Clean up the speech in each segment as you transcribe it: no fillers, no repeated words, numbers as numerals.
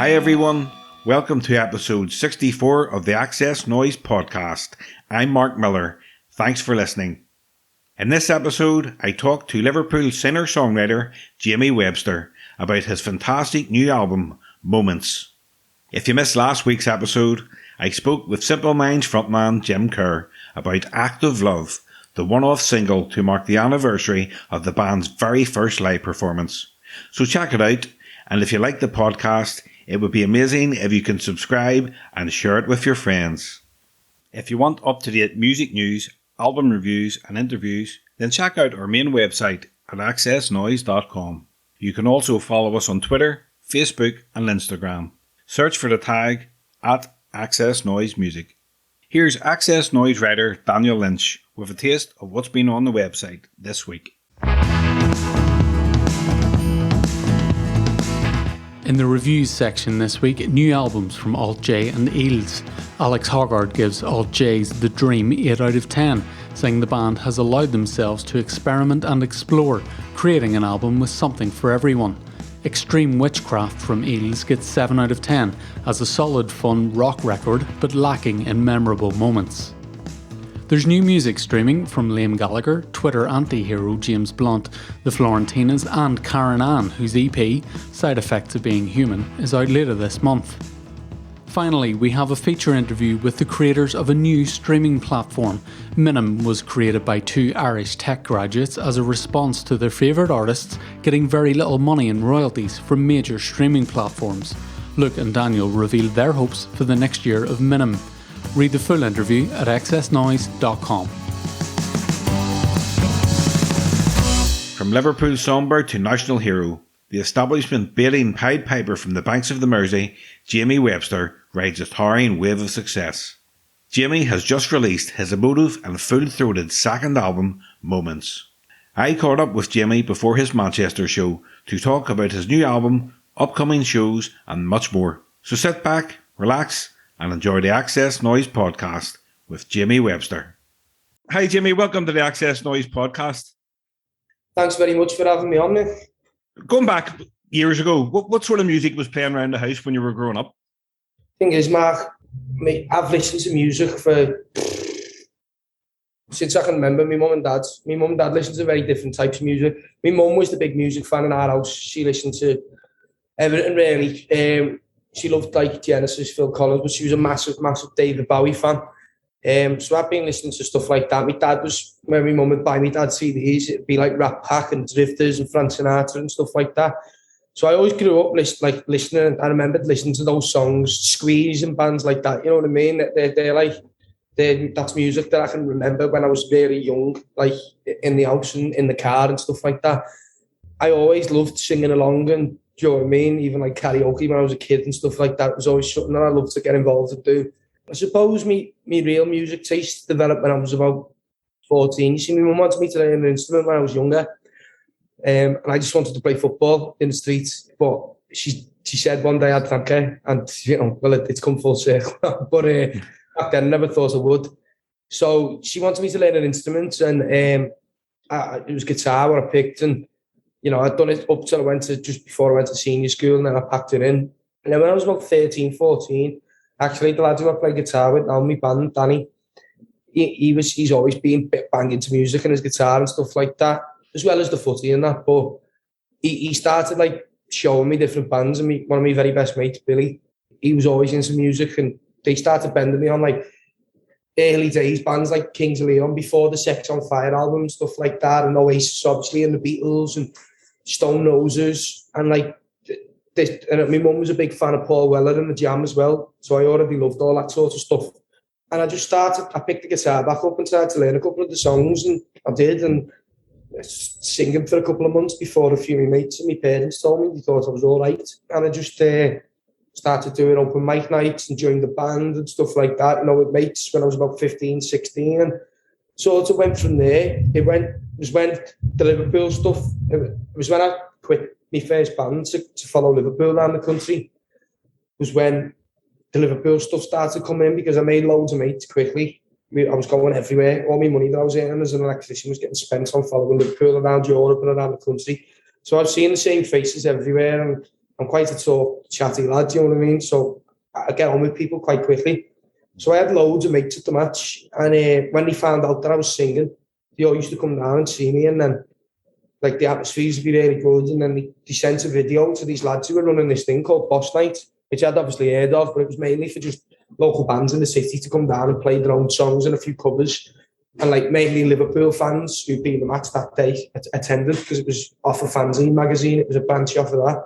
Hi everyone, welcome to episode 64 of the XS Noize Podcast. I'm Mark Millar. Thanks for listening. In this episode, I talked to Liverpool singer-songwriter Jamie Webster about his fantastic new album, Moments. If you missed last week's episode, I spoke with Simple Minds frontman Jim Kerr about Act of Love, the one-off single to mark the anniversary of the band's very first live performance. So check it out, and if you like the podcast, it would be amazing if you can subscribe and share it with your friends. If you want up-to-date music news, album reviews and interviews, then check out our main website at xsnoize.com. You can also follow us on Twitter, Facebook and Instagram. Search for the tag at XS Noize Music. Here's XS Noize writer Daniel Lynch with a taste of what's been on the website this week. In the reviews section this week, new albums from Alt J and Eels. Alex Hoggard gives Alt J's The Dream 8 out of 10, saying the band has allowed themselves to experiment and explore, creating an album with something for everyone. Extreme Witchcraft from Eels gets 7 out of 10, as a solid fun rock record but lacking in memorable moments. There's new music streaming from Liam Gallagher, Twitter anti-hero James Blunt, The Florentinas and Karen Ann, whose EP, Side Effects of Being Human, is out later this month. Finally, we have a feature interview with the creators of a new streaming platform. Minim was created by two Irish tech graduates as a response to their favourite artists getting very little money in royalties from major streaming platforms. Luke and Daniel revealed their hopes for the next year of Minim. Read the full interview at xsnoize.com. From Liverpool songbird to national hero, the establishment bailing Pied Piper from the banks of the Mersey, Jamie Webster rides a towering wave of success. Jamie has just released his emotive and full-throated second album, Moments. I caught up with Jamie before his Manchester show to talk about his new album, upcoming shows and much more. So sit back, relax and enjoy the XS Noize Podcast with Jamie Webster. Hi Jamie, welcome to the XS Noize Podcast. Thanks very much for having me on, Nick. Going back years ago, what sort of music was playing around the house when you were growing up? Thing is, Mark, I've listened to music since I can remember. My mum and dad listened to very different types of music. My mum was the big music fan in our house. She listened to everything really. She loved like Genesis, Phil Collins, but she was a massive David Bowie fan. So I've been listening to stuff like that. My dad was, when my mum would buy me dad CDs, it'd be like Rat Pack and Drifters and Frank Sinatra and stuff like that. So I always grew up listening, and I remembered listening to those songs, Squeeze and bands like that. You know what I mean? That's music that I can remember when I was very young, like in the house and in the car and stuff like that. I always loved singing along and, do you know what I mean? Even like karaoke when I was a kid and stuff like that. It was always something that I loved to get involved and do. I suppose me real music taste developed when I was about 14. You see, my mum wanted me to learn an instrument when I was younger. And I just wanted to play football in the streets. But she said one day I'd thank her. And, you know, well, it's come full circle. But back then I never thought I would. So she wanted me to learn an instrument. And it was guitar what I picked. And, you know, I'd done it up till just before I went to senior school, and then I packed it in. And then when I was about 13, 14, actually the lad who I play guitar with now, my band, Danny, he's always been banging to music and his guitar and stuff like that, as well as the footy and that. But he started like showing me different bands, and one of my very best mates, Billy, he was always into music, and they started bending me on like early days bands like Kings of Leon before the Sex on Fire album and stuff like that, and Oasis obviously, and the Beatles and Stone Roses, and like this. And my mum was a big fan of Paul Weller and the Jam as well, so I already loved all that sort of stuff. And I picked the guitar back up and started to learn a couple of the songs, and I did, and singing for a couple of months before a few of my mates and my parents told me they thought I was all right. And I just started doing open mic nights and joined the band and stuff like that, you know, with mates when I was about 15, 16. And sort of went from there. It was when the Liverpool stuff, it was when I quit my first band to follow Liverpool around the country. It was when the Liverpool stuff started coming in, because I made loads of mates quickly. I was going everywhere. All my money that I was earning as an electrician was getting spent on following Liverpool around Europe and around the country. So I've seen the same faces everywhere, and I'm quite a talk, chatty lad, do you know what I mean? So I get on with people quite quickly. So I had loads of mates at the match, and when they found out that I was singing, they all used to come down and see me, and then like the atmosphere used to be really good, and then they sent a video to these lads who were running this thing called Boss Night, which I'd obviously heard of, but it was mainly for just local bands in the city to come down and play their own songs and a few covers. And like mainly Liverpool fans who'd been at the match that day attended, because it was off a fanzine magazine. It was a branch off of that.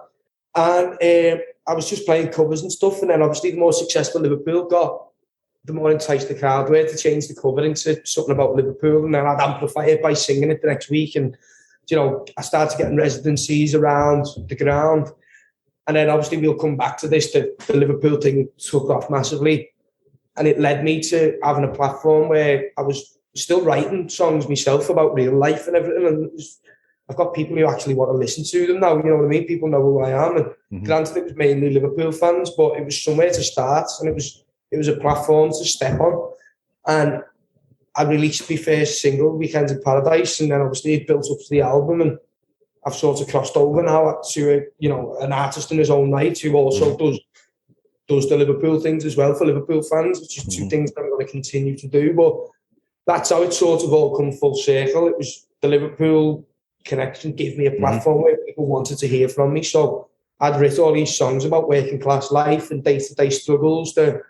And I was just playing covers and stuff. And then obviously the more successful Liverpool got, the more enticed the crowd were to change the cover into something about Liverpool. And then I'd amplify it by singing it the next week. And, you know, I started getting residencies around the ground. And then obviously we'll come back to this, the Liverpool thing took off massively. And it led me to having a platform where I was still writing songs myself about real life and everything. And I've got people who actually want to listen to them now, you know what I mean? People know who I am. And granted, it was mainly Liverpool fans, but it was somewhere to start. And it was a platform to step on. And I released my first single, Weekends in Paradise, and then obviously it built up to the album. And I've sort of crossed over now to an artist in his own right who also does the Liverpool things as well for Liverpool fans, which is two things that I'm going to continue to do. But that's how it sort of all come full circle. It was the Liverpool connection gave me a platform where people wanted to hear from me. So I'd written all these songs about working class life and day-to-day struggles that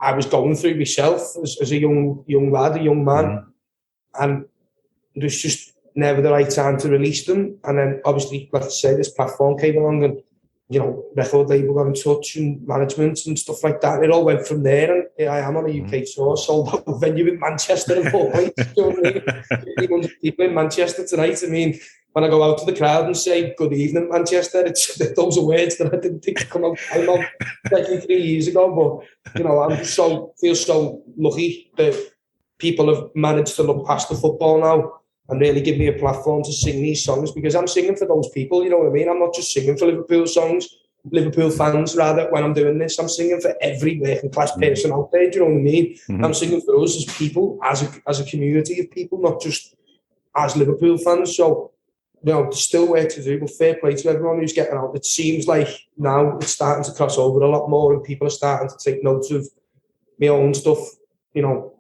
I was going through myself as a young lad, a young man. And it was just never the right time to release them. And then obviously, like I say, this platform came along and, you know, record label got in touch and management and stuff like that. It all went from there, and here I am on a UK tour, sold out a venue in Manchester in 4 weeks. You know what I mean? 300 people in Manchester tonight. I mean, when I go out to the crowd and say, good evening, Manchester, those are words that I didn't think would come out 23 years ago. But, you know, I feel so lucky that people have managed to look past the football now and really give me a platform to sing these songs, because I'm singing for those people, you know what I mean? I'm not just singing for Liverpool fans, rather, when I'm doing this. I'm singing for every working class person out there, do you know what I mean? I'm singing for us as people, as a community of people, not just as Liverpool fans. So, you know, there's still work to do, but fair play to everyone who's getting out. It seems like now it's starting to cross over a lot more, and people are starting to take notes of my own stuff, you know,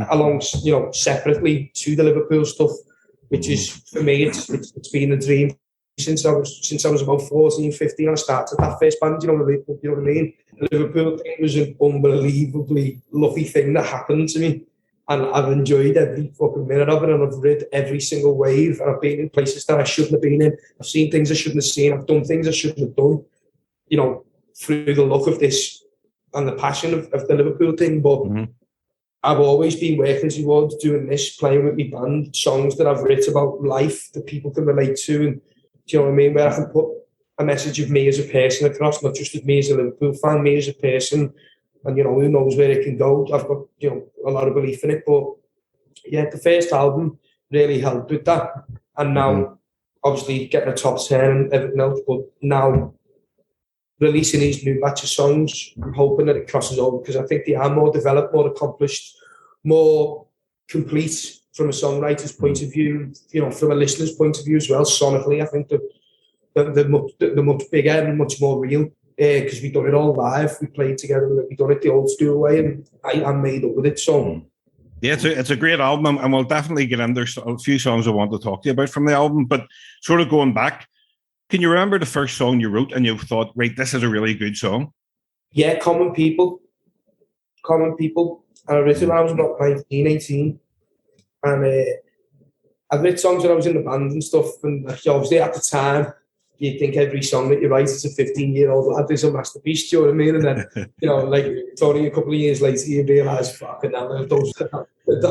along, you know, separately to the Liverpool stuff, which is, for me, it's been a dream since I was about 14, 15. I started that first band, you know what I mean? The Liverpool thing was an unbelievably lucky thing that happened to me. And I've enjoyed every fucking minute of it, and I've rid every single wave, and I've been in places that I shouldn't have been in. I've seen things I shouldn't have seen. I've done things I shouldn't have done, you know, through the luck of this and the passion of the Liverpool thing. But I've always been working towards doing this, playing with my band, songs that I've written about life that people can relate to, and do you know what I mean? Where I can put a message of me as a person across, not just of me as a Liverpool fan, me as a person. And, you know, who knows where it can go. I've got, you know, a lot of belief in it. But, yeah, the first album really helped with that. And now, obviously, getting a top 10 and everything else. But now, releasing these new batch of songs, I'm hoping that it crosses over, because I think they are more developed, more accomplished, more complete from a songwriter's point of view, you know, from a listener's point of view as well. Sonically, I think they're much bigger and much more real. Because we done it all live, we played together, we done it the old school way, and I'm made up with it. So yeah, it's a great album, and we'll definitely get in. There's a few songs I want to talk to you about from the album, but sort of going back, can you remember the first song you wrote and you thought, right, this is a really good song? Yeah, Common People. And I wrote it when I was about 19, 18, and I wrote songs when I was in the band and stuff, and obviously at the time, you think every song that you write as a 15-year-old lad is a masterpiece, do you know what I mean? And then, you know, like, it's only a couple of years later you realise, fucking hell, that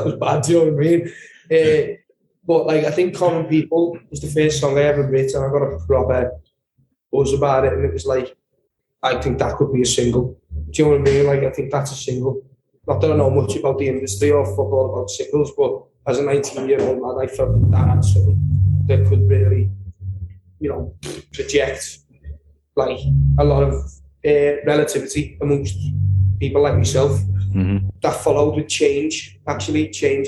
was bad, do you know what I mean? But, like, I think Common People was the first song I ever wrote, and I got a proper buzz about it, and it was like, I think that could be a single. Do you know what I mean? Like, I think that's a single. Not that I know much about the industry or fuck all about singles, but as a 19-year-old lad, I felt that had something that could really, you know, project like a lot of relativity amongst people like myself. That followed with change a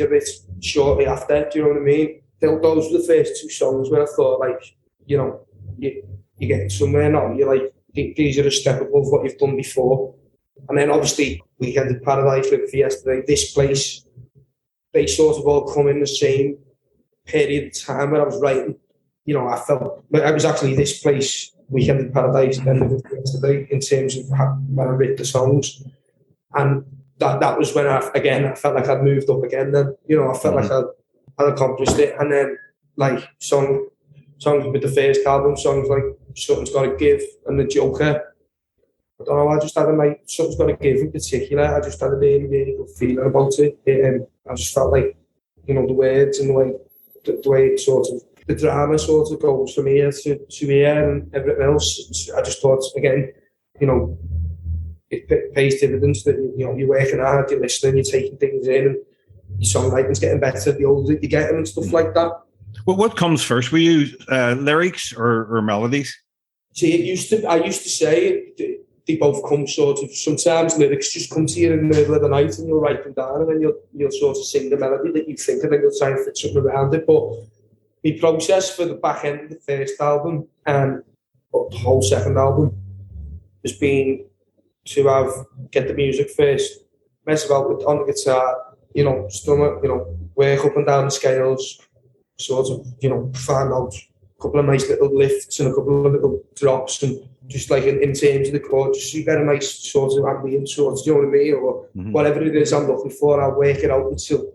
bit shortly after, do you know what I mean? Those were the first two songs where I thought, like, you know, you're getting somewhere now. You're like, these are a step above what you've done before. And then obviously Weekend in Paradise, Liverpool yesterday, this place, they sort of all come in the same period of time when I was writing. You know, I felt like I was actually this place, Weekend in Paradise, and Liverpool yesterday, in terms of when I wrote the songs. And that was when I felt like I'd moved up again then. You know, I felt like I'd accomplished it. And then like songs with the first album, songs like Something's Gotta Give and The Joker. I don't know, I just had Something's Gotta Give in particular. I just had a really, really good feeling about it. I just felt like, you know, the words and the way it sort of, the drama sort of goes from here to here and everything else. I just thought, again, you know, it pays dividends that, you know, you're working hard, you're listening, you're taking things in, and your songwriting's getting better the older you get and stuff like that. Well, what comes first? Were you lyrics or melodies? See, I used to say they both come sort of, sometimes lyrics just come to you in the middle of the night and you'll write them down and then you'll sort of sing the melody that you think and then you'll try and fit something around it. But the process for the back end of the first album and the whole second album has been to get the music first, mess about with on the guitar, you know, work up and down the scales, sort of, you know, find out a couple of nice little lifts and a couple of little drops, and just like in terms of the chord, just so you get a nice sort of ambient sort, do you know what I mean? Or whatever it is I'm looking for, I'll work it out until,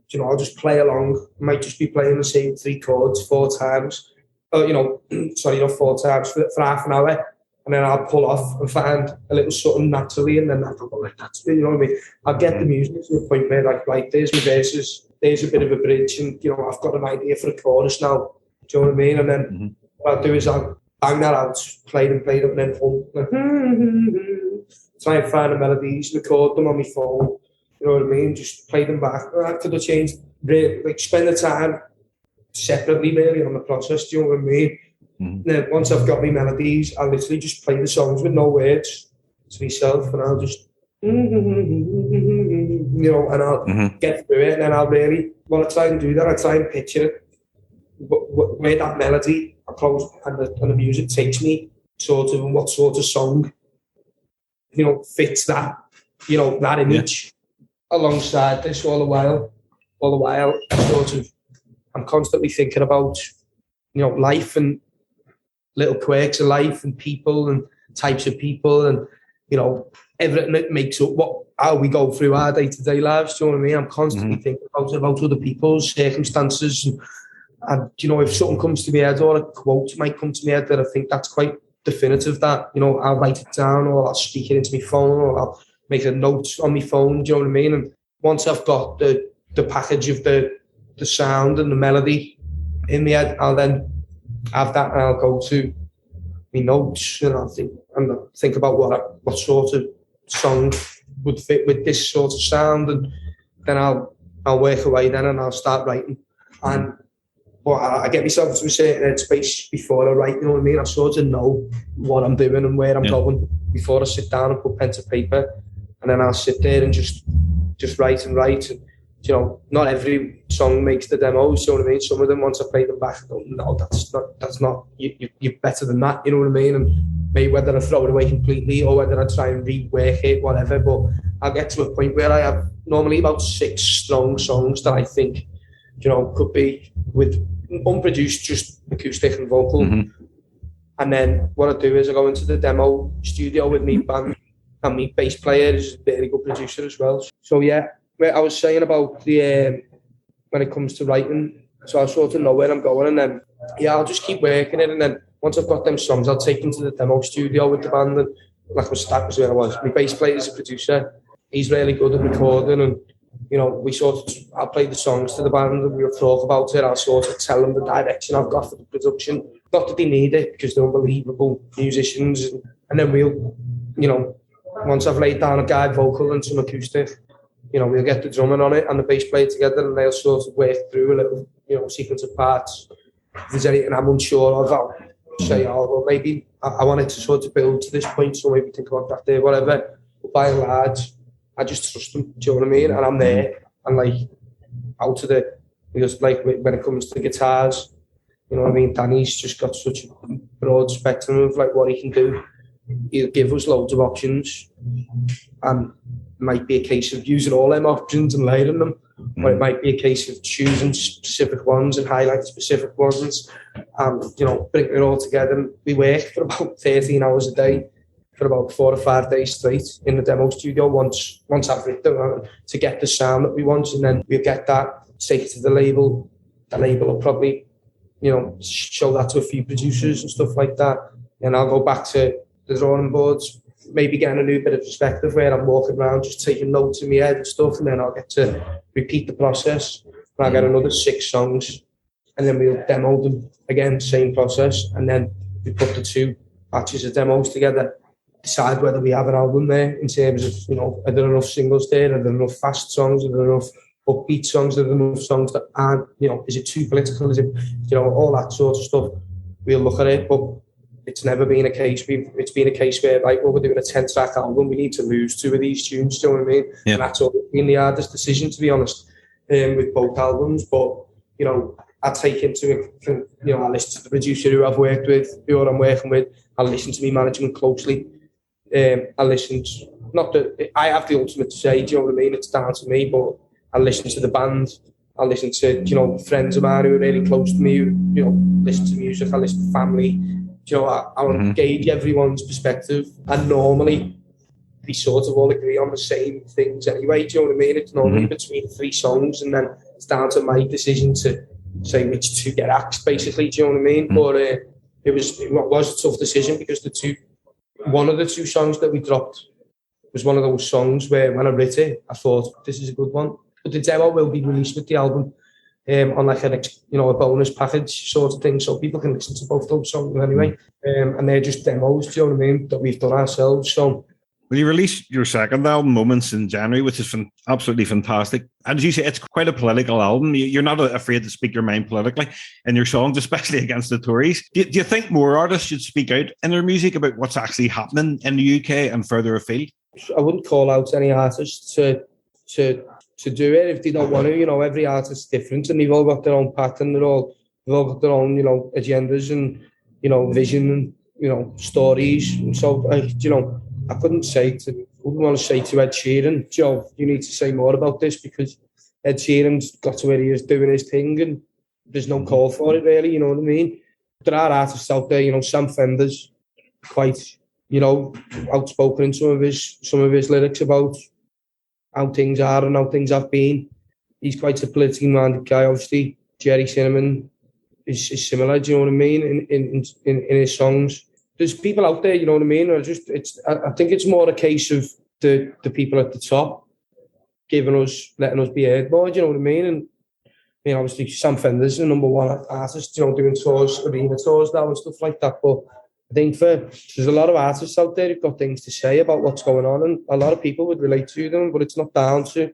you know, I'll just play along. I might just be playing the same 3 chords 4 times, not 4 times for half an hour. And then I'll pull off and find a little something naturally, and then I'll go like that. You know what I mean? I'll get the music to the point where, like, right, there's my verses, there's a bit of a bridge, and, you know, I've got an idea for a chorus now. Do you know what I mean? And then what I'll do is I'll bang that out, play them, and then hum. Like, try and find the melodies, record them on my phone. You know what I mean? Just play them back. After the change, really, like, spend the time separately, really, on the process. Do you know what I mean? Then once I've got my melodies, I'll literally just play the songs with no words to myself, and I'll just, you know, and I'll get through it. And then I'll really, when I try and do that, I try and picture it, where that melody and the music takes me, sort of, and what sort of song, you know, fits that, you know, that image alongside this all the while. Sort of, I'm constantly thinking about, you know, life and little quirks of life and people and types of people and, you know, everything that makes up how we go through our day-to-day lives. Do you know what I mean? I'm constantly thinking about other people's circumstances and, you know, if something comes to my head or a quote might come to my head that I think that's quite definitive, that, you know, I'll write it down or I'll speak it into my phone or I'll make a note on my phone. Do you know what I mean? And once I've got the package of the sound and the melody in my head, I'll then have that and I'll go to my notes and I'll think about what sort of song would fit with this sort of sound, and then I'll work away then and I'll start writing. And I get myself to a certain headspace before I write, you know what I mean? I sort of know what I'm doing and where I'm going before I sit down and put pen to paper, and then I'll sit there and just write and write. And, you know, not every song makes the demos, you know what I mean? Some of them, once I play them back, I go, no, that's not, you're better than that, you know what I mean? And maybe whether I throw it away completely or whether I try and rework it, whatever, but I'll get to a point where I have normally about 6 strong songs that I think, you know, could be with unproduced, just acoustic and vocal. And then what I do is I go into the demo studio with me band, and my bass player is a very good producer as well. So yeah, I was saying about the when it comes to writing, so I sort of know where I'm going, and then I'll just keep working it, and then once I've got them songs, I'll take them to the demo studio with the band, and that was where I was. My bass player is a producer; he's really good at recording, and, you know, I'll play the songs to the band, and we'll talk about it. I'll sort of tell them the direction I've got for the production. Not that they need it, because they're unbelievable musicians, and then we'll, you know, once I've laid down a guide vocal and some acoustic, you know, we'll get the drumming on it and the bass player together, and they'll sort of work through a little, you know, sequence of parts. If there's anything I'm unsure of, I'll say, oh, well, maybe I wanted to sort of build to this point, so maybe think about that there, whatever. But by and large, I just trust them, do you know what I mean? And I'm there, and like, out of the, because like when it comes to guitars, you know what I mean, Danny's just got such a broad spectrum of like what he can do. he'll give us loads of options, and it might be a case of using all them options and layering them, or it might be a case of choosing specific ones and highlighting specific ones, and bringing it all together. We work for about 13 hours a day for about 4 or 5 days straight in the demo studio once I've written to get the sound that we want, and then we'll get that, take it to the label. The label will probably show that to a few producers and stuff like that, and I'll go back to the drawing boards, maybe getting a new bit of perspective where I'm walking around just taking notes in my head and stuff, and then I'll get to repeat the process, and I'll get another 6 songs, and then we'll demo them again, same process, and then we put the 2 batches of demos together, decide whether we have an album there in terms of, are there enough singles there, are there enough fast songs, are there enough upbeat songs, are there enough songs that aren't, is it too political, is it, all that sort of stuff. We'll look at it, but it's never been a case. It's been a case where, like, well, we're doing a 10-track album, we need to lose 2 of these tunes, do you know what I mean? Yeah. And that's always been the hardest decision, to be honest, with both albums. But, I take into it, I listen to the producer who I've worked with, who I'm working with, I listen to me management closely. I listen to, not that I have the ultimate say, do you know what I mean? It's down to me, but I listen to the band. I listen to, friends of mine who are really close to me, who, listen to music. I listen to family. I engage everyone's perspective, and normally we sort of all agree on the same things anyway, do you know what I mean? It's normally between 3 songs, and then it's down to my decision to say which 2 get axed, basically, do you know what I mean? But it was a tough decision, because one of the 2 songs that we dropped was one of those songs where, when I wrote it, I thought, this is a good one. But the demo will be released with the album on like a bonus package sort of thing, so people can listen to both those songs anyway. And they're just demos, do you know what I mean, that we've done ourselves. So, well, you released your second album, Moments, in January, which is absolutely fantastic. And as you say, it's quite a political album. You're not afraid to speak your mind politically in your songs, especially against the Tories. Do you think more artists should speak out in their music about what's actually happening in the UK and further afield? I wouldn't call out any artist to do it if they don't want to. Every artist is different, and they've all got their own pattern. They've all got their own, agendas and, vision and, stories. And so, I wouldn't want to say to Ed Sheeran, Joe, you need to say more about this, because Ed Sheeran's got to where he is doing his thing, and there's no call for it, really, you know what I mean? There are artists out there, Sam Fender's quite, outspoken in some of his lyrics about how things are and how things have been. He's quite a politically minded guy, obviously. Jerry Cinnamon is similar, do you know what I mean, in his songs. There's people out there, you know what I mean? I think it's more a case of the people at the top letting us be heard more, do you know what I mean? And obviously Sam Fender's the number 1 artist, doing tours, arena tours now and stuff like that. But I think there's a lot of artists out there who've got things to say about what's going on, and a lot of people would relate to them, but it's not down to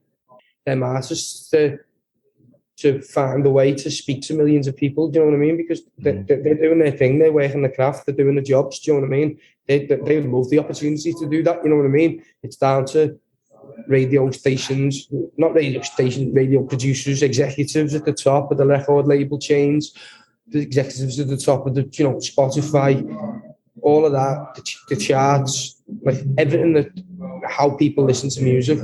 them artists to find a way to speak to millions of people, do you know what I mean? Because they're doing their thing, they're working the craft, they're doing the jobs, do you know what I mean? They love the opportunity to do that, you know what I mean? It's down to radio stations, not radio stations, radio producers, executives at the top of the record label chains, the executives at the top of the, Spotify, all of that, the charts, like everything how people listen to music,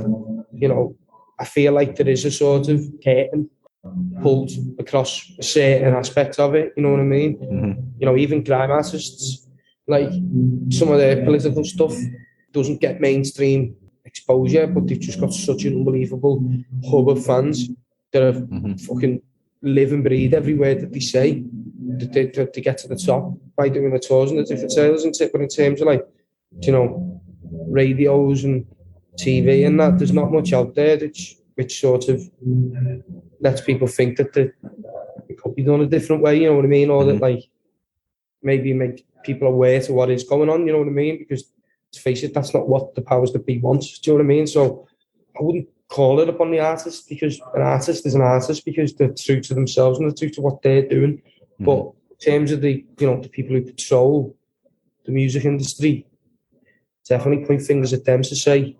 I feel like there is a sort of curtain pulled across a certain aspect of it, you know what I mean? Mm-hmm. Even grime artists, like some of their political stuff doesn't get mainstream exposure, but they've just got such an unbelievable hub of fans that are fucking live and breathe every word that they say, that they get to the top by doing the tours and the different sales and but in terms of like, radios and TV and that, there's not much out there which sort of lets people think that it could be done a different way, you know what I mean? Or that, like, maybe make people aware to what is going on, you know what I mean? Because, let's face it, that's not what the powers that be wants, do you know what I mean? So I wouldn't call it upon the artist, because an artist is an artist because they're true to themselves and they're true to what they're doing. But in terms of the people who control the music industry, definitely point fingers at them to say,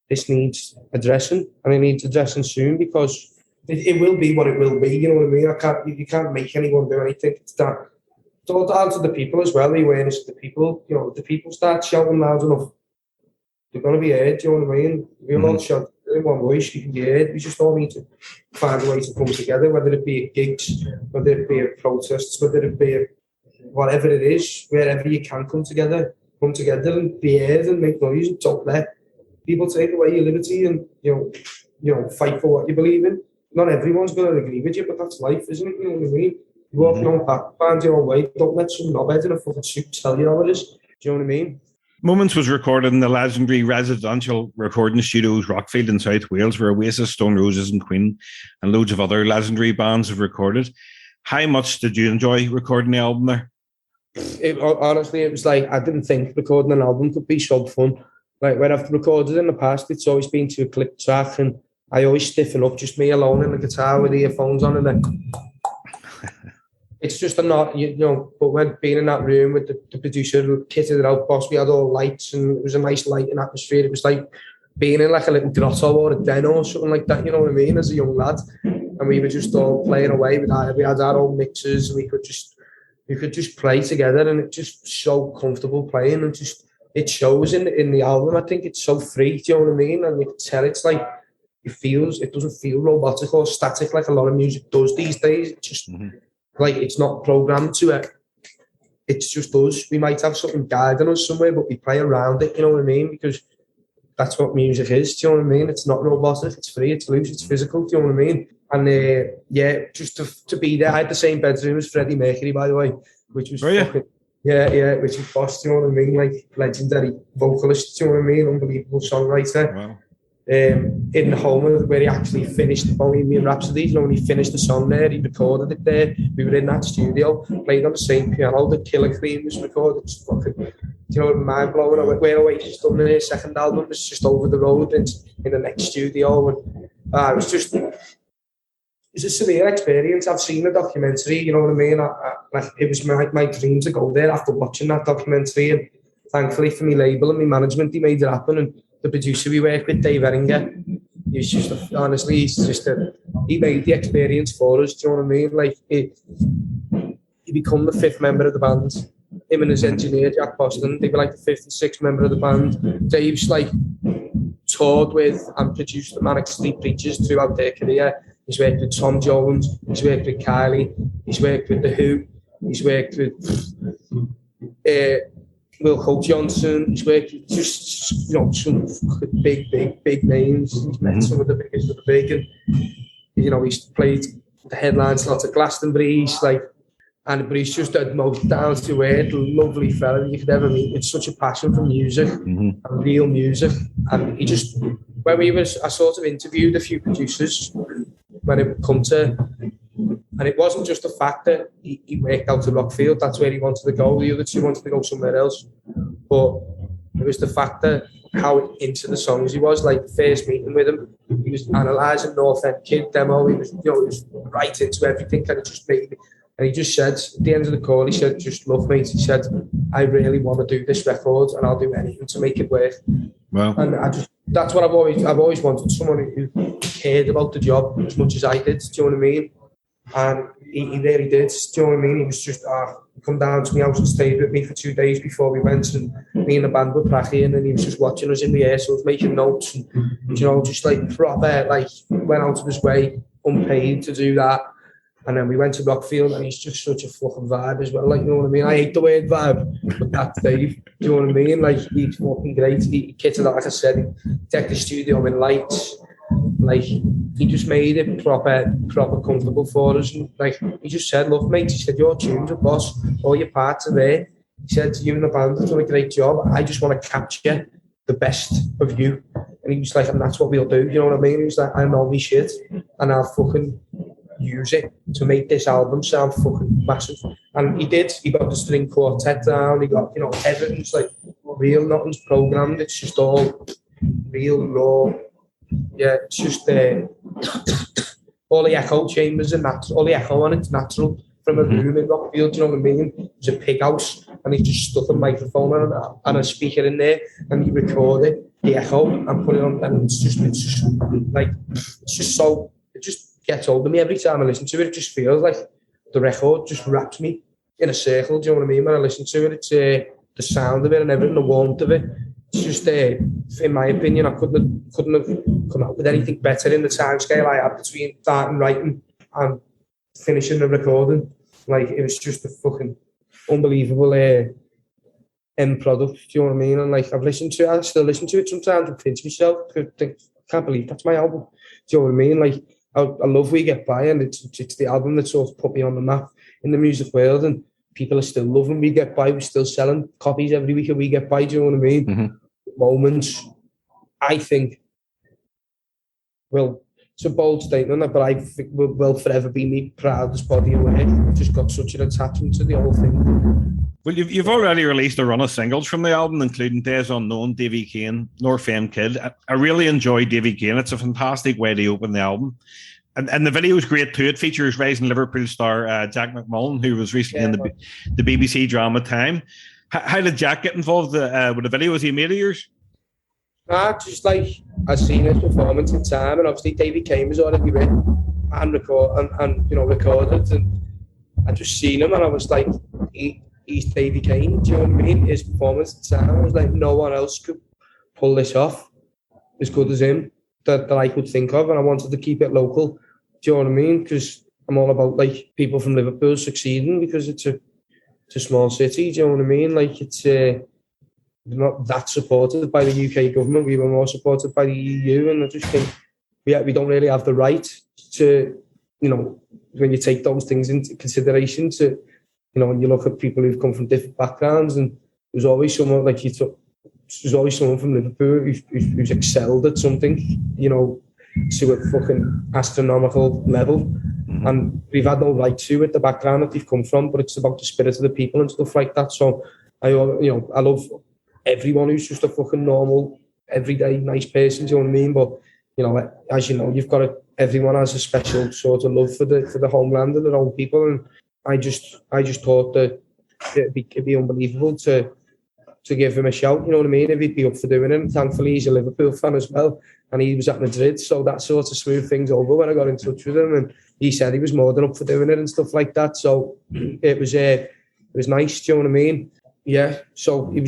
this needs addressing, and it needs addressing soon, because it will be what it will be, you know what I mean? You can't make anyone do anything. It's that it's all down to the people as well, the awareness of the people. You know, if the people start shouting loud enough, they're going to be heard, do you know what I mean? We all shout in one voice, you can be heard. We just all need to find a way to come together, whether it be at gigs, whether it be at protests, whether it be at whatever it is, wherever you can come together and be heard and make noise and don't let people take away your liberty and, you know, fight for what you believe in. Not everyone's going to agree with you, but that's life, isn't it? You know what I mean? You walk your own path, find your own way. Don't let some knobhead in a fucking suit tell you how it is. Do you know what I mean? Moments was recorded in the legendary residential recording studios Rockfield in South Wales, where Oasis, Stone Roses and Queen and loads of other legendary bands have recorded. How much did you enjoy recording the album there? Honestly, it was like, I didn't think recording an album could be so fun. Like, when I've recorded in the past, it's always been to a click track, and I always stiffen up, just me alone in the guitar with earphones on, and then it's just not, you know. But when being in that room with the producer who kitted it out, boss, we had all lights, and it was a nice lighting atmosphere. It was like being in like a little grotto or a den or something like that, you know what I mean, as a young lad. And we were just all playing away with that. We had our own mixers, and we could just play together, and it's just so comfortable playing, and just it shows in the album. I think it's so free, do you know what I mean? And you can tell it's like it doesn't feel robotic or static like a lot of music does these days. It's just like, it's not programmed to it. It's just us. We might have something guiding us somewhere, but we play around it, you know what I mean? Because that's what music is, do you know what I mean? It's not robotic, it's free, it's loose, it's physical, do you know what I mean? And just to be there. I had the same bedroom as Freddie Mercury, by the way, which was fucking, which was boss, do you know what I mean? Like, legendary vocalist, do you know what I mean? Unbelievable songwriter. Wow. In the home where he actually finished Bohemian Rhapsody, you know, when he finished the song there, he recorded it there. We were in that studio, played on the same piano that Killer Queen was recorded. It's fucking, do you know, mind blowing. Where Oasis done their second album was just over the road in the next studio, and it was just, it's a surreal experience. I've seen the documentary, you know what I mean? Like, it was my dream to go there after watching that documentary, and thankfully for me label and my management, he made it happen. And the producer we work with, Dave Eringa, he made the experience for us, do you know what I mean? Like, he become the fifth member of the band. Him and his engineer, Jack Boston, they were like the fifth and sixth member of the band. Dave's like toured with and produced the Manic Street Preachers throughout their career. He's worked with Tom Jones, he's worked with Kylie, he's worked with The Who, he's worked with Wilco Johnson. He's worked with just, you know, some big names. He's met some of the biggest of the big, and, you know, he's played the headlines lots of Glastonbury's, like, but he's just the most down to earth, lovely fella you could ever meet, with such a passion for music and real music. And he just, I sort of interviewed a few producers when it would come to, and it wasn't just the fact that he worked out to Rockfield, that's where he wanted to go. The other two wanted to go somewhere else. But it was the fact that how into the songs he was. Like, first meeting with him, he was analysing North End Kid demo. He was, you know, he was right into everything, and it just made me. And he just said, at the end of the call, he said, "Just love, mate." He said, "I really want to do this record, and I'll do anything to make it work." Wow. And that's what I've always wanted, someone who cared about the job as much as I did. Do you know what I mean? And he really did. Do you know what I mean? He was just come down to my house and stayed with me for 2 days before we went, and me and the band were cracking, and he was just watching us in rehearsals, making notes, and, you know, just like proper, like, went out of his way, unpaid, to do that. And then we went to Rockfield, and he's just such a fucking vibe as well. Like, you know what I mean? I hate the word vibe, but that's Dave. Do you know what I mean? Like, he's fucking great. He kitted out, like I said, he decked the studio in lights. Like, he just made it proper comfortable for us. And, like, he just said, "Look, mate," he said, "your tunes are boss. All your parts are there." He said, "You and the band have done a great job. I just want to capture the best of you." And he was like, "And that's what we'll do." You know what I mean? He was like, "I know me shit, and I'll fucking use it to make this album sound fucking massive." And he did. He got the string quartet down. He got, you know, everything's like real. Nothing's programmed. It's just all real, raw. Yeah, it's just all the echo chambers and natural. All the echo on it's natural from a room in Rockfield. You know what I mean? It's a pig house, and he just stuck a microphone and a speaker in there, and he recorded the echo and put it on. And it's just like, it's just so, it just gets hold of me every time I listen to it. It just feels like the record just wraps me in a circle, do you know what I mean? When I listen to it, it's the sound of it and everything, the warmth of it. It's just, in my opinion, I couldn't have come out with anything better in the time scale I had between starting writing and finishing the recording. Like, it was just a fucking unbelievable end product, do you know what I mean? And like, I still listen to it sometimes and pinch myself. I can't believe that's my album. Do you know what I mean? Like, I love We Get By, and it's the album that sort of put me on the map in the music world, and people are still loving We Get By. We're still selling copies every week of We Get By, do you know what I mean? Mm-hmm. Moments, I think, it's a bold statement, but I think will forever be me proudest body of work. I've just got such an attachment to the whole thing. Well, you've already released a run of singles from the album, including Days Unknown, Davy Kane, North End Kid. I really enjoy Davy Kane. It's a fantastic way to open the album. And the video is great too. It features rising Liverpool star Jack McMullen, who was recently in the BBC drama Time. How did Jack get involved with the video? Was he a mate of yours? Nah, just like, I'd seen his performance in Time, and obviously Davy Kane was already written and recorded, and I just seen him, and I was like, he's Davy Kane, do you know what I mean? His performance in Time, I was like, no one else could pull this off as good as him that I could think of, and I wanted to keep it local, do you know what I mean? Because I'm all about like people from Liverpool succeeding, because it's a small city, do you know what I mean? Like, it's not that supported by the UK government. We were more supported by the EU, and I just think we don't really have the right to, you know, when you take those things into consideration, to, you know, when you look at people who've come from different backgrounds, and there's always someone like there's always someone from Liverpool who's excelled at something, you know, to a fucking astronomical level. And we've had no right to it, the background that they've come from, but it's about the spirit of the people and stuff like that. So I love everyone who's just a fucking normal, everyday, nice person, do you know what I mean? But, you know, as you know, everyone has a special sort of love for the homeland and their own people. And I just thought that it'd be unbelievable to give him a shout, you know what I mean, if he'd be up for doing it. And thankfully, he's a Liverpool fan as well, and he was at Madrid, so that sort of smoothed things over when I got in touch with him, and he said he was more than up for doing it and stuff like that. So it was nice, do you know what I mean? Yeah, so he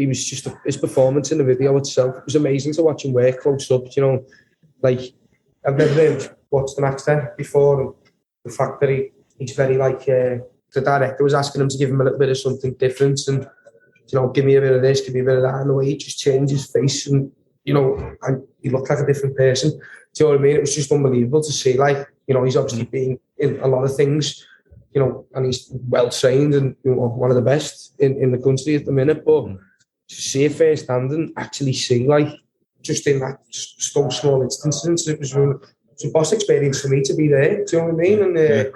was just his performance in the video itself, it was amazing to watch him work close up, you know. Like, I've never really watched an actor before, and the fact that he's very like, the director was asking him to give him a little bit of something different, and, you know, give me a bit of this, give me a bit of that, and the way he just changed his face, and, you know, and he looked like a different person, do you know what I mean? It was just unbelievable to see, like, you know, he's obviously been in a lot of things, you know, and he's well trained and, you know, one of the best in the country at the minute, but to see it firsthand and actually see, like, just in that so small instance, it was a boss experience for me to be there, do you know what I mean? And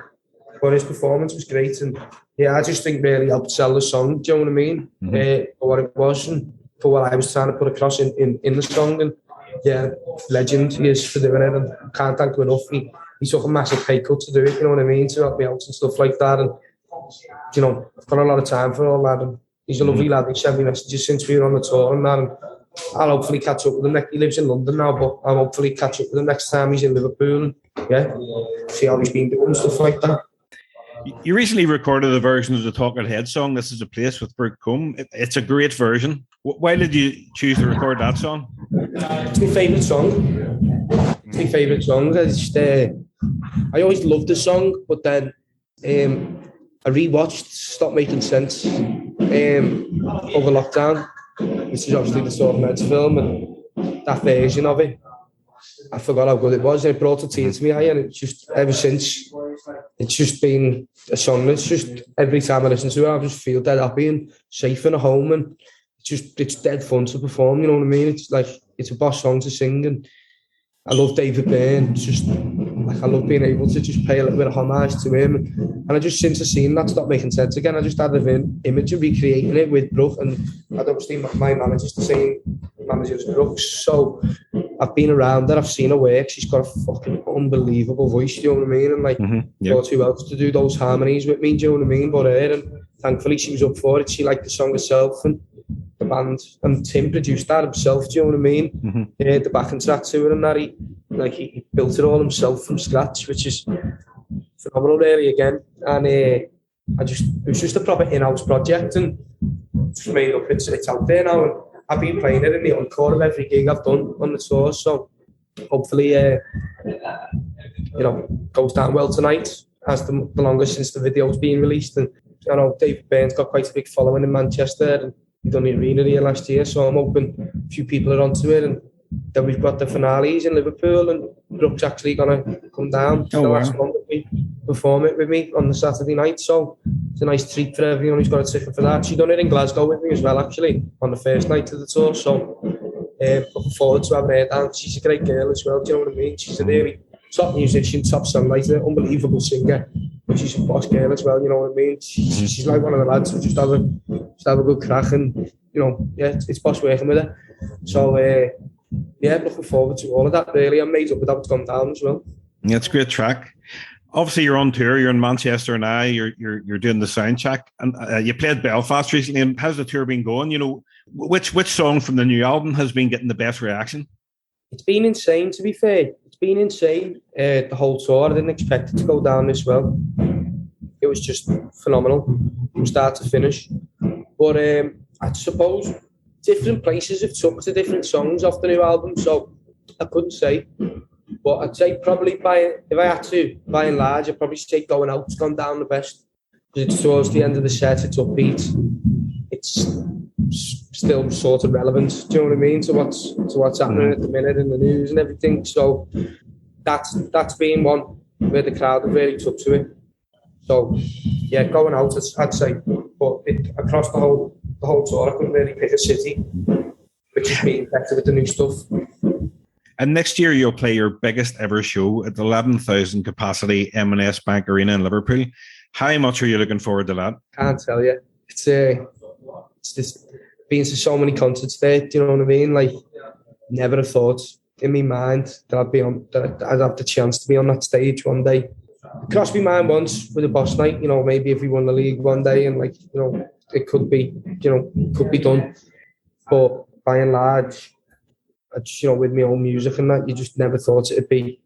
but his performance was great, and yeah, I just think really helped sell the song, do you know what I mean? For what it was and for what I was trying to put across in the song. And yeah, legend he is for doing it, and can't thank him enough. He took a massive pay cut to do it, you know what I mean, to help me out and stuff like that. And, you know, I've got a lot of time for all that, and he's a lovely lad. He sent me messages since we were on the tour and that, and I'll hopefully catch up with him. He lives in London now, but I'll hopefully catch up with him next time he's in Liverpool, and yeah, see how he's been doing and stuff like that. You recently recorded a version of the Talking Head song, This Is a Place, with Brooke Combe. It's a great version. Why did you choose to record that song? It's my favourite song. It's my favourite song. I always loved the song, but then I rewatched Stop Making Sense over lockdown, which is obviously the Talking Heads film, and that version of it, I forgot how good it was. It brought a tear to me eye, and it's just, ever since, it's just been a song that's just, every time I listen to it, I just feel dead happy and safe in a home, and it's dead fun to perform, you know what I mean? It's like, it's a boss song to sing, and I love David Byrne. It's just, like, I love being able to just pay a little bit of homage to him, and I just, since I've seen that Stop Making Sense again, I just had an image of recreating it with Brooke, and I'd obviously, my manager's the same manager as Brooke's, so I've been around her, I've seen her work, she's got a fucking unbelievable voice, do you know what I mean? And like, thought who else to do those harmonies with me, do you know what I mean, but her, and thankfully she was up for it. She liked the song herself, and the band, and Tim produced that himself, do you know what I mean? The backing track to it, and that he built it all himself from scratch, which is phenomenal really again. And it was just a proper in-house project, and just made up. It's out there now, and I've been playing it in the encore of every gig I've done on the tour. So hopefully, goes down well tonight. Has the longest since the video's been released, and I know David Byrne's got quite a big following in Manchester, and he done the arena here last year. So I'm hoping a few people are onto it, and then we've got the finales in Liverpool, and Brooke's actually gonna come down. Oh, the wow. last one with me, perform it with me on the Saturday night. So it's a nice treat for everyone who's got a ticket for that. She done it in Glasgow with me as well, actually, on the first night of the tour. So looking forward to having her down. She's a great girl as well. Do you know what I mean? She's a really top musician, top songwriter, unbelievable singer. But she's a boss girl as well. You know what I mean? She's like one of the lads who just have a good crack, and it's boss working with her. So looking forward to all of that. Really, I'm made up with how it's gone down as well. Yeah, it's a great track. Obviously, you're on tour. You're in Manchester now. You're doing the sound check, and you played Belfast recently. And how's the tour been going? You know, which song from the new album has been getting the best reaction? It's been insane, to be fair. It's been insane. The whole tour. I didn't expect it to go down this well. It was just phenomenal from start to finish. But I suppose different places have took to different songs off the new album, so I couldn't say. But I'd say probably if I had to, by and large, I'd probably say Going Out's gone down the best. Because it's towards the end of the set, it's upbeat. It's still sort of relevant, do you know what I mean, to what's happening at the minute in the news and everything. So that's been one where the crowd have really took to it. So yeah, Going Out, I'd say. But across the whole tour, I couldn't really pick a city, which has been better with the new stuff. And next year you'll play your biggest ever show at the 11,000 capacity M&S Bank Arena in Liverpool. How much are you looking forward to that? Can't tell you. It's just been to so many concerts there. Do you know what I mean? Like, never have thought in my mind that I'd have the chance to be on that stage one day. It crossed my mind once with a boss night. You know, maybe if we won the league one day, and it could be done. But by and large, with my own music and that, you just never thought it'd be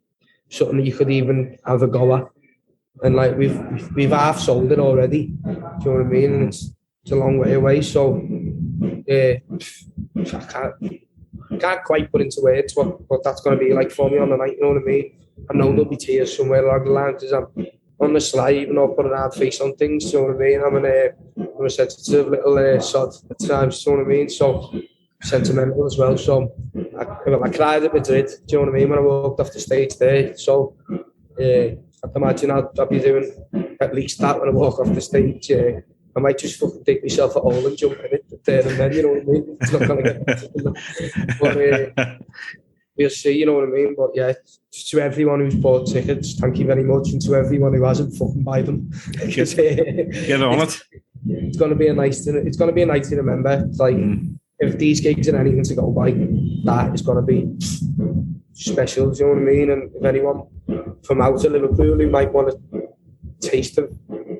something that you could even have a go at. And like we've half sold it already. Do you know what I mean? And it's a long way away. So I can't quite put into words what that's going to be like for me on the night. You know what I mean? I know there'll be tears somewhere along the line because I'm on the sly, even though I put an hard face on things. You know what I mean? I'm a sensitive little sod at times. You know what I mean? So sentimental as well. So I cried at Madrid. Do you know what I mean? When I walked off the stage there. So I'd imagine I'll be doing at least that when I walk off the stage. I might just fucking dig myself a hole and jump in it there and then, you know what I mean? It's not going to get better. But we'll see, you know what I mean? But yeah, to everyone who's bought tickets, thank you very much. And to everyone who hasn't, fucking buy them. Get on it. It's going to be a night to remember. It's like, if these gigs are anything to go by, that is going to be special, do you know what I mean? And if anyone from out of Liverpool who might want a taste of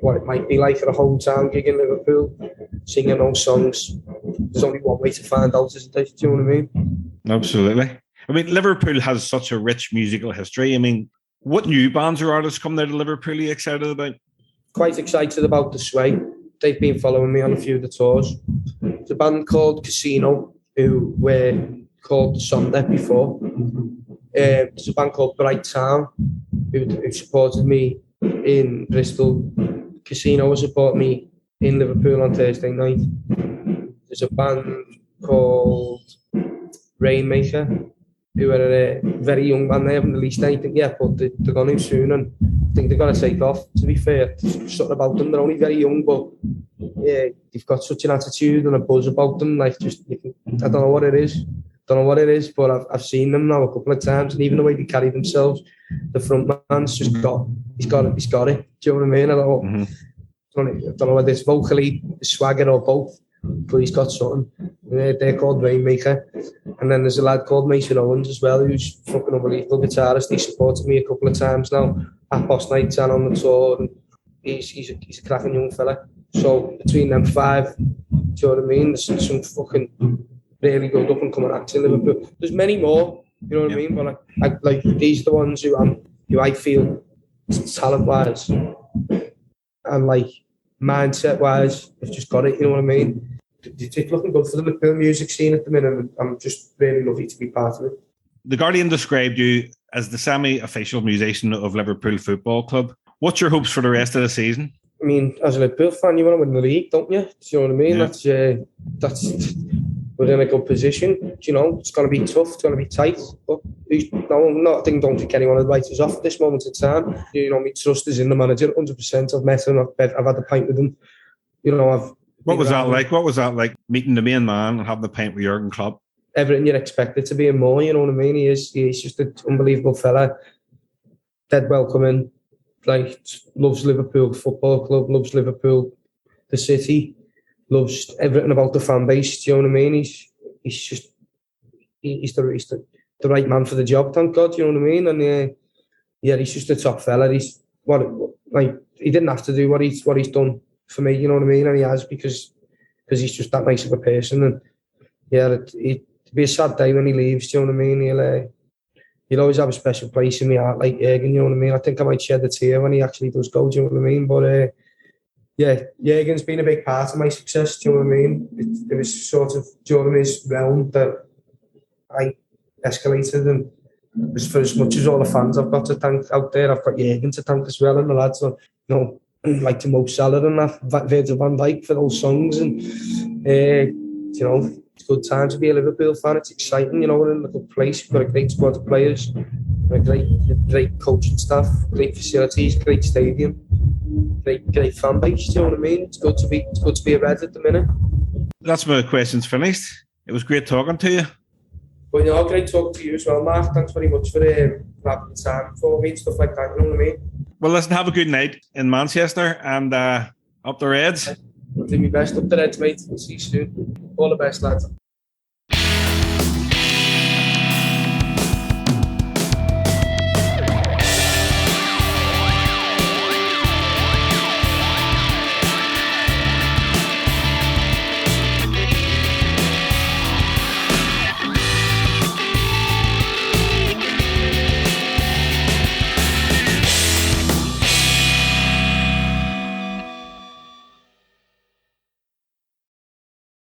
what it might be like at a hometown gig in Liverpool, singing those songs, there's only one way to find out, isn't there? Do you know what I mean? Absolutely. I mean, Liverpool has such a rich musical history. I mean, what new bands or artists coming out of Liverpool are you excited about? Quite excited about The Sway. They've been following me on a few of the tours. There's a band called Casino, who were called The Sonda before. There's a band called Bright Town, who supported me in Bristol. Casino will support me in Liverpool on Thursday night. There's a band called Rainmaker, who are a very young band. They haven't released anything yet, but they're going to soon, and I think they're going to take off, to be fair. There's something about them. They're only very young, but yeah, they've got such an attitude and a buzz about them. Like, I don't know what it is. But I've seen them now a couple of times, and even the way they carry themselves, the front man's just he's got it. Do you know what I mean? I don't know whether it's vocally, swagger, or both, but he's got something. They're called Rainmaker. And then there's a lad called Mason Owens as well, who's fucking unbelievable guitarist. He supported me a couple of times now at Boss Nights and on the tour. And he's a cracking young fella. So between them five, do you know what I mean? There's some fucking really good up and coming acts in Liverpool. There's many more, you know what I mean? But like these are the ones who I feel talent wise and like mindset-wise, they've just got it, you know what I mean? It's looking good for the Liverpool music scene at the minute, and I'm just really lucky to be part of it. The Guardian described you as the semi-official musician of Liverpool Football Club. What's your hopes for the rest of the season? I mean, as a Liverpool fan, you want to win the league, don't you? Do you know what I mean? Yeah. That's we're in a good position. You know, it's going to be tough, it's going to be tight. But I don't think anyone would write us off at this moment in time. You know, my trust is in the manager, 100%. I've met him, I've had a pint with him. You know, What was that like? What was that like, meeting the main man and having a pint with Jurgen Klopp? Everything you'd expect it to be and more, you know what I mean? He's just an unbelievable fella. Dead welcoming. Like, loves Liverpool Football Club, loves Liverpool, the city, loves everything about the fan base. Do you know what I mean? He's the right man for the job, thank God. You know what I mean? And he's just a top fella. He didn't have to do what he's done for me. You know what I mean? And he has because he's just that nice of a person. And it'd be a sad day when he leaves. Do you know what I mean? He'll always have a special place in my heart, like Jurgen, you know what I mean? I think I might shed a tear when he actually does go, do you know what I mean? But Jurgen's been a big part of my success, do you know what I mean? It was sort of during his realm that I escalated, and for as much as all the fans I've got to thank out there, I've got Jurgen to thank as well, and the lads, you know, like to Mo Salah and that, Virgil van Dijk for those songs, and you know, it's a good time to be a Liverpool fan. It's exciting, you know, we're in a good place. We've got a great squad of players, a great coaching staff, great facilities, great stadium, great fan base. Do you know what I mean? It's good to be a Red at the minute. That's my questions finished. It was great talking to you. Well, you know, great talking to you as well, Mark. Thanks very much for having the time for me and stuff like that. You know what I mean? Well, listen, have a good night in Manchester, and up the Reds. I'll do my best up the Reds, mate. We'll see you soon. All the best, lads.